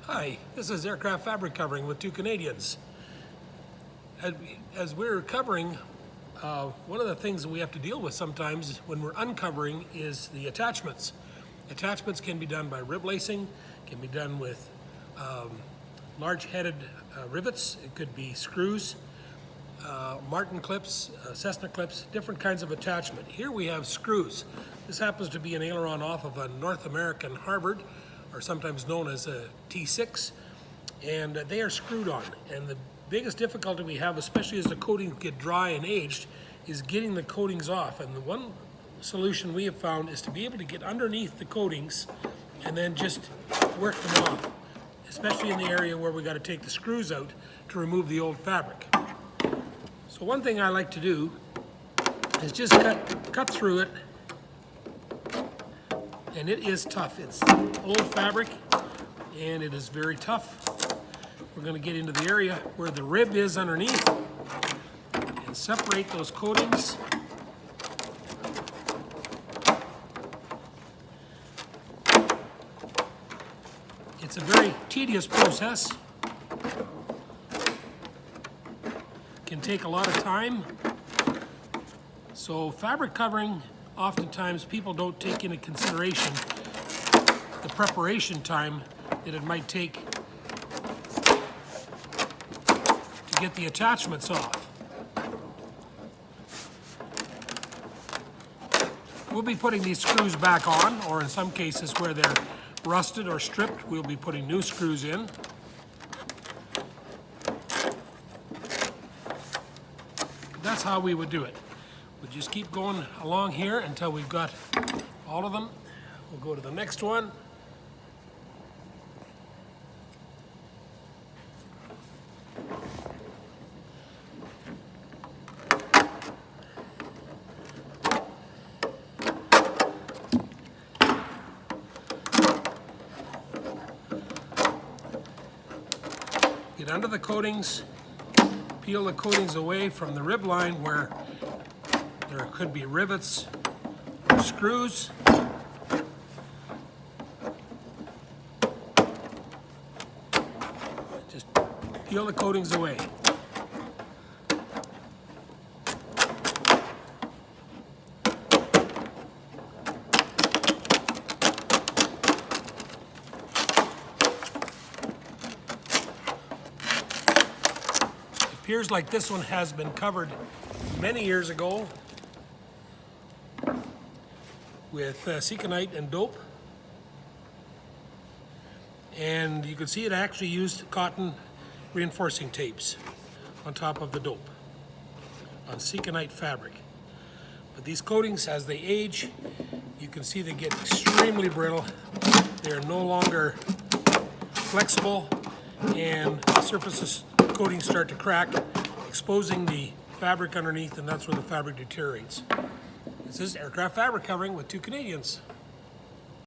Hi, this is Aircraft Fabric Covering with two Canadians. As we're covering, one of the things that we have to deal with sometimes when we're uncovering is the attachments. Attachments can be done by rib lacing, can be done with large-headed rivets. It could be screws, Martin clips, Cessna clips, different kinds of attachment. Here we have screws. This happens to be an aileron off of a North American Harvard, or sometimes known as a T6, and they are screwed on. And the biggest difficulty we have, especially as the coatings get dry and aged, is getting the coatings off. And the one solution we have found is to be able to get underneath the coatings and then just work them off, especially in the area where we got to take the screws out to remove the old fabric. So one thing I like to do is just cut through it. And it is tough. It's old fabric and it is very tough. We're going to get into the area where the rib is underneath and separate those coatings. It's a very tedious process. Can take a lot of time. So fabric covering, oftentimes people don't take into consideration the preparation time that it might take to get the attachments off. We'll be putting these screws back on, or in some cases where they're rusted or stripped, we'll be putting new screws in. That's how we would do it. We'll just keep going along here until we've got all of them. We'll go to the next one. Get under the coatings, peel the coatings away from the rib line where there could be rivets or screws. Just peel the coatings away. It appears like this one has been covered many years ago with Seconite and dope, and you can see it actually used cotton reinforcing tapes on top of the dope on Seconite fabric. But these coatings, as they age, you can see they get extremely brittle. They're no longer flexible, and the surfaces coatings start to crack, exposing the fabric underneath, and that's where the fabric deteriorates. This is Aircraft Fabric Covering with two Canadians.